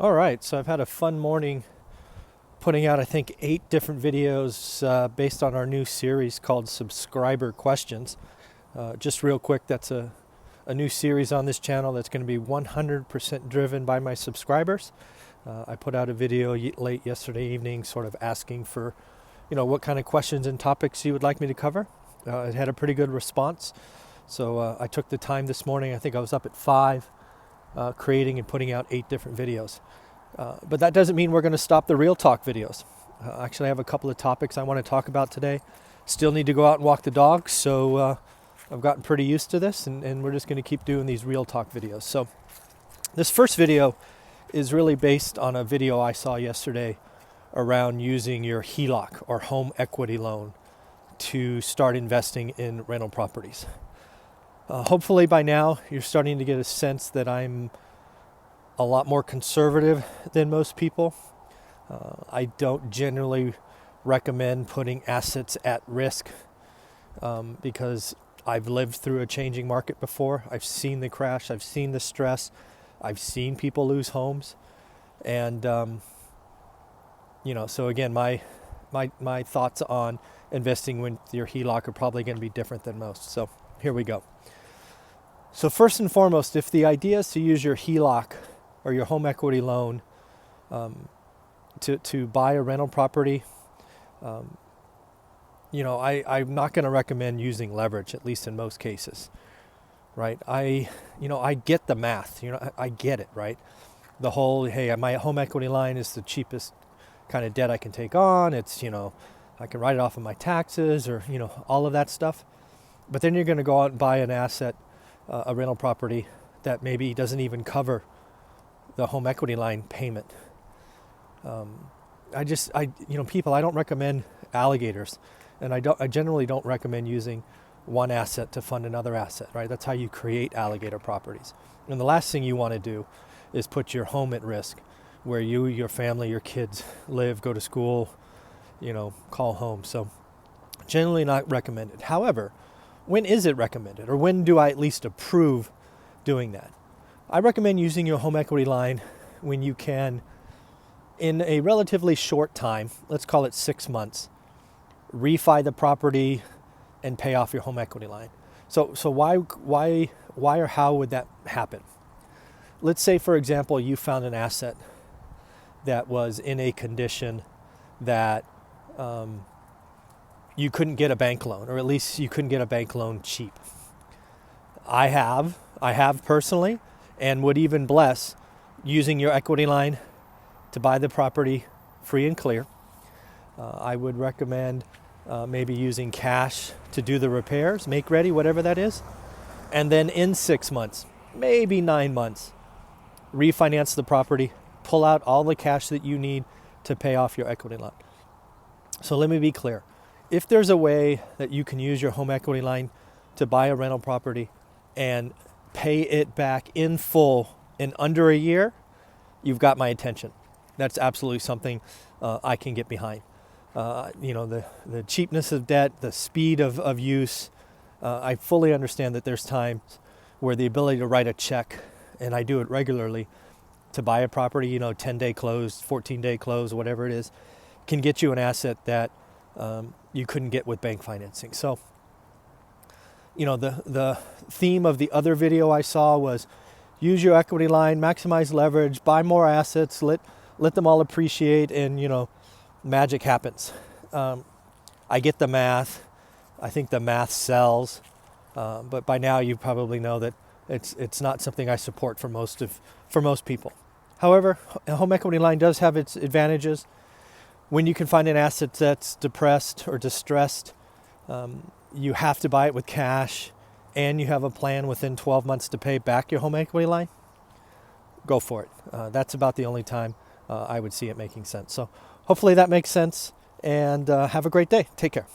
All right, so I've had a fun morning putting out, I think, 8 different videos based on our new series called Subscriber Questions. Just real quick, that's a new series on this channel that's going to be 100% driven by my subscribers. I put out a video late yesterday evening sort of asking for, what kind of questions and topics you would like me to cover. It had a pretty good response. So I took the time this morning, I think I was up at 5, creating and putting out 8 different videos. But that doesn't mean we're going to stop the real talk videos. Actually, I have a couple of topics I want to talk about today. Still need to go out and walk the dogs, so I've gotten pretty used to this, and we're just going to keep doing these real talk videos. So this first video is really based on a video I saw yesterday around using your HELOC or home equity loan to start investing in rental properties. Hopefully by now you're starting to get a sense that I'm a lot more conservative than most people. I don't generally recommend putting assets at risk because I've lived through a changing market before. I've seen the crash, I've seen the stress, I've seen people lose homes. And, so again, my thoughts on investing with your HELOC are probably going to be different than most. So here we go. So first and foremost, if the idea is to use your HELOC or your home equity loan to buy a rental property, I'm not going to recommend using leverage, at least in most cases, right? I get the math, I get it, right? The whole, hey, my home equity line is the cheapest kind of debt I can take on. It's, I can write it off of my taxes or, all of that stuff. But then you're going to go out and buy an asset, a rental property that maybe doesn't even cover the home equity line payment. I don't recommend alligators, and I generally don't recommend using one asset to fund another asset, right? That's how you create alligator properties. And the last thing you want to do is put your home at risk, where you, your family, your kids live, go to school, call home. So generally not recommended. However, when is it recommended, or when do I at least approve doing that? I recommend using your home equity line when you can, in a relatively short time, let's call it 6 months, refi the property and pay off your home equity line. So why or how would that happen? Let's say, for example, you found an asset that was in a condition that you couldn't get a bank loan, or at least you couldn't get a bank loan cheap. I have personally, and would even bless using your equity line to buy the property free and clear. I would recommend maybe using cash to do the repairs, make ready, whatever that is. And then in 6 months, maybe 9 months, refinance the property, pull out all the cash that you need to pay off your equity line. So let me be clear. If there's a way that you can use your home equity line to buy a rental property and pay it back in full in under a year, you've got my attention. That's absolutely something I can get behind. The cheapness of debt, the speed of use. I fully understand that there's times where the ability to write a check, and I do it regularly, to buy a property, 10-day close, 14-day close, whatever it is, can get you an asset that you couldn't get with bank financing. So, the theme of the other video I saw was use your equity line, maximize leverage, buy more assets, let them all appreciate, and, magic happens. I get the math. I think the math sells. But by now you probably know that it's not something I support for most people. However, a home equity line does have its advantages. When you can find an asset that's depressed or distressed, you have to buy it with cash, and you have a plan within 12 months to pay back your home equity line, go for it. That's about the only time I would see it making sense. So hopefully that makes sense, and have a great day. Take care.